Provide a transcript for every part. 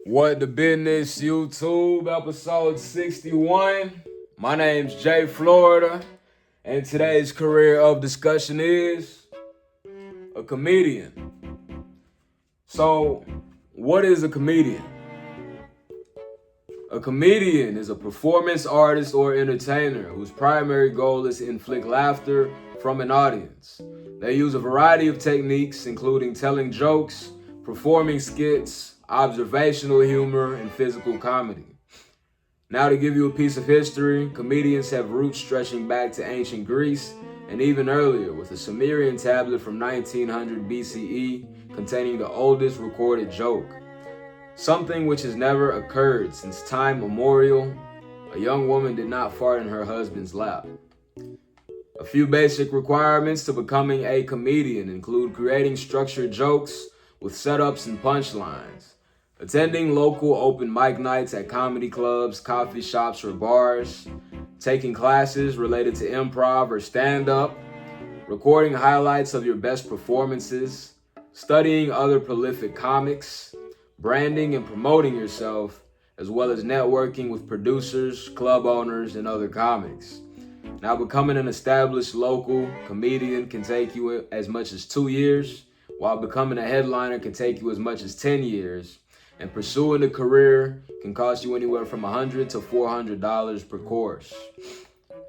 What the business, YouTube, episode 61. My name's Jay Florida, and today's career of discussion is a comedian. So, what is a comedian? A comedian is a performance artist or entertainer whose primary goal is to inflict laughter from an audience. They use a variety of techniques, including telling jokes, performing skits, observational humor, and physical comedy. Now, to give you a piece of history, comedians have roots stretching back to ancient Greece and even earlier, with a Sumerian tablet from 1900 BCE containing the oldest recorded joke. Something which has never occurred since time immemorial, a young woman did not fart in her husband's lap. A few basic requirements to becoming a comedian include creating structured jokes with setups and punchlines, attending local open mic nights at comedy clubs, coffee shops, or bars, taking classes related to improv or stand-up, recording highlights of your best performances, studying other prolific comics, branding and promoting yourself, as well as networking with producers, club owners, and other comics. Now, becoming an established local comedian can take you as much as 2 years, while becoming a headliner can take you as much as 10 years, and pursuing a career can cost you anywhere from $100 to $400 per course.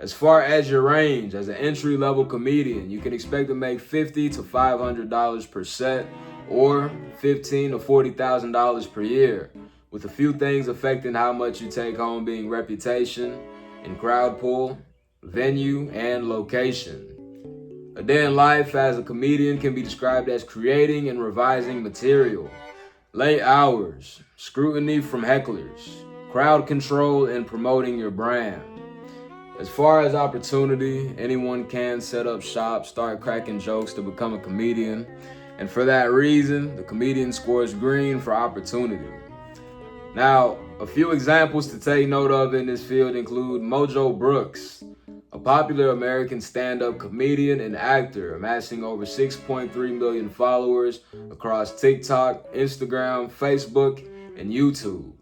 As far as your range, as an entry-level comedian, you can expect to make $50 to $500 per set, or $15,000 to $40,000 per year, with a few things affecting how much you take home being reputation and crowd pull, venue, and location. A day in life as a comedian can be described as creating and revising material, late hours, scrutiny from hecklers, crowd control, and promoting your brand. As far as opportunity, anyone can set up shop, start cracking jokes to become a comedian. And for that reason, the comedian scores green for opportunity. Now, a few examples to take note of in this field include Mojo Brooks, a popular American stand-up comedian and actor amassing over 6.3 million followers across TikTok, Instagram, Facebook, and YouTube.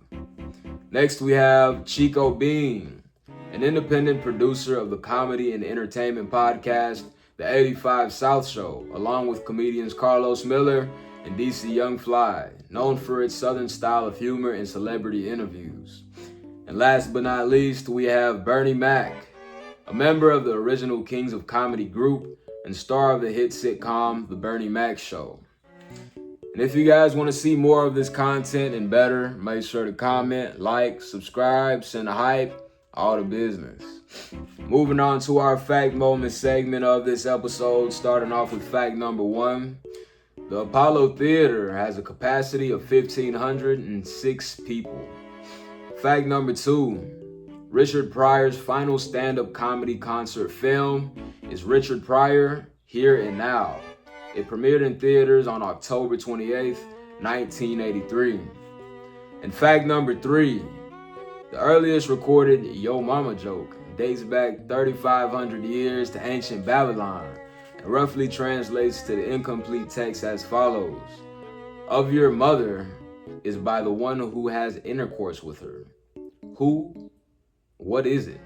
Next, we have Chico Bean, an independent producer of the comedy and entertainment podcast The 85 South Show, along with comedians Carlos Miller and DC Young Fly, known for its southern style of humor and celebrity interviews. And last but not least, we have Bernie Mac, a member of the original Kings of Comedy group and star of the hit sitcom The Bernie Mac Show. And if you guys want to see more of this content and better, make sure to comment, like, subscribe, send a hype, all the business. Moving on to our fact moment segment of this episode, starting off with fact number 1. The Apollo Theater has a capacity of 1,506 people. Fact number 2. Richard Pryor's final stand-up comedy concert film is Richard Pryor, Here and Now. It premiered in theaters on October 28th, 1983. And fact number 3. The earliest recorded Yo Mama joke dates back 3,500 years to ancient Babylon and roughly translates to the incomplete text as follows: "Of your mother is by the one who has intercourse with her." Who? What is it?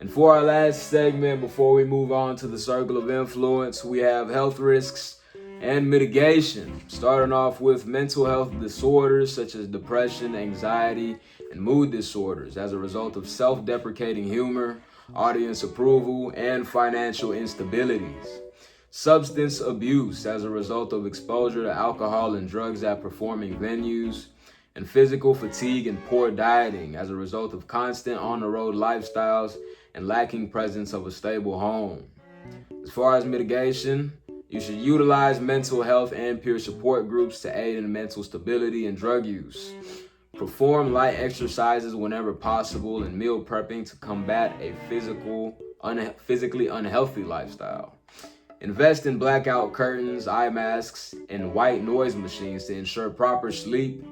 And for our last segment, before we move on to the circle of influence, we have health risks and mitigation, starting off with mental health disorders such as depression, anxiety, and mood disorders as a result of self-deprecating humor, audience approval, and financial instabilities. Substance abuse as a result of exposure to alcohol and drugs at performing venues, and physical fatigue and poor dieting as a result of constant on-the-road lifestyles and lacking presence of a stable home. As far as mitigation, you should utilize mental health and peer support groups to aid in mental stability and drug use. Perform light exercises whenever possible and meal prepping to combat a physically unhealthy lifestyle. Invest in blackout curtains, eye masks, and white noise machines to ensure proper sleep.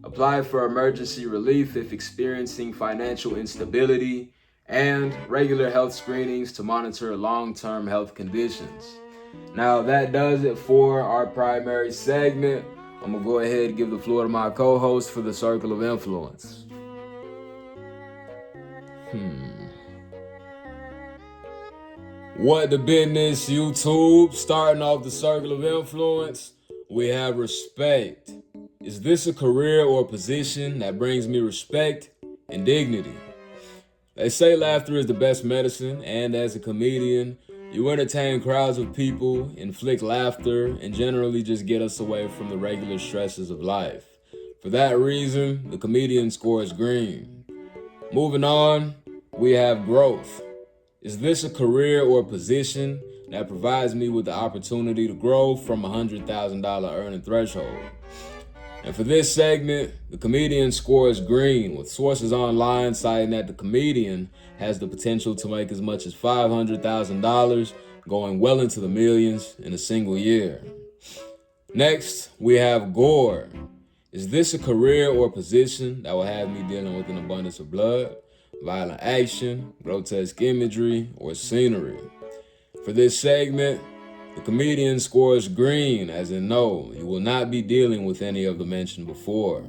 Apply for emergency relief if experiencing financial instability, and regular health screenings to monitor long-term health conditions. Now that does it for our primary segment I'm gonna go ahead and give the floor to my co-host for the Circle of Influence. What the business, YouTube? Starting off the Circle of Influence, we have respect. Is this a career or position that brings me respect and dignity? They say laughter is the best medicine, and as a comedian, you entertain crowds of people, inflict laughter, and generally just get us away from the regular stresses of life. For that reason, the comedian scores green. Moving on, we have growth. Is this a career or position that provides me with the opportunity to grow from a $100,000 earning threshold? And for this segment, the comedian scores green, with sources online citing that the comedian has the potential to make as much as $500,000, going well into the millions in a single year. Next, we have gore. Is this a career or position that will have me dealing with an abundance of blood, violent action, grotesque imagery, or scenery? For this segment, the comedian scores green, as in no, you will not be dealing with any of the mentioned before.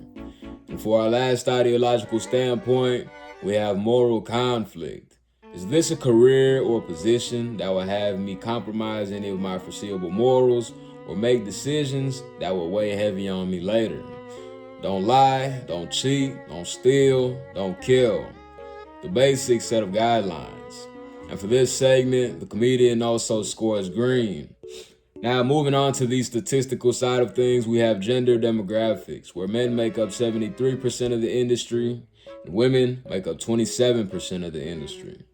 And for our last ideological standpoint, we have moral conflict. Is this a career or position that will have me compromise any of my foreseeable morals or make decisions that will weigh heavy on me later? Don't lie, don't cheat, don't steal, don't kill. The basic set of guidelines. And for this segment, the comedian also scores green. Now, moving on to the statistical side of things, we have gender demographics, where men make up 73% of the industry and women make up 27% of the industry.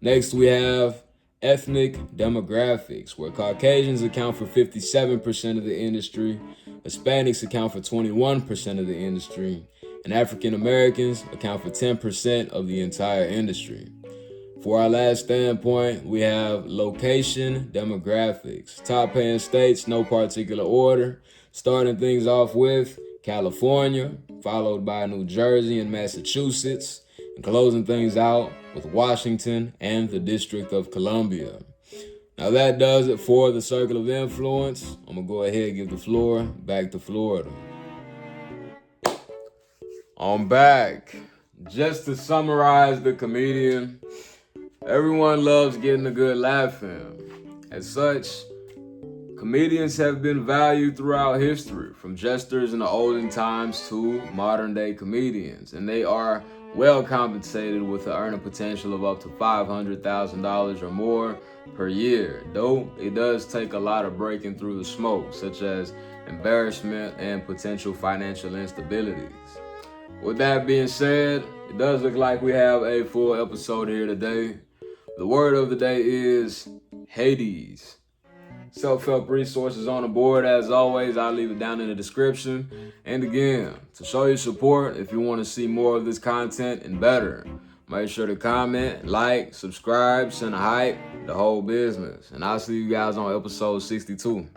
Next, we have ethnic demographics, where Caucasians account for 57% of the industry, Hispanics account for 21% of the industry, and African Americans account for 10% of the entire industry. For our last standpoint, we have location demographics. Top paying states, no particular order. Starting things off with California, followed by New Jersey and Massachusetts, and closing things out with Washington and the District of Columbia. Now that does it for the Circle of Influence. I'm gonna go ahead and give the floor back to Florida. I'm back. Just to summarize the comedian, everyone loves getting a good laugh in. As such, comedians have been valued throughout history, from jesters in the olden times to modern day comedians, and they are well compensated with an earning potential of up to $500,000 or more per year, though it does take a lot of breaking through the smoke, such as embarrassment and potential financial instabilities. With that being said, it does look like we have a full episode here today. The word of the day is Hades. Self-help resources on the board. As always, I'll leave it down in the description. And again, to show your support, if you want to see more of this content and better, make sure to comment, like, subscribe, send a hype, the whole business. And I'll see you guys on episode 62.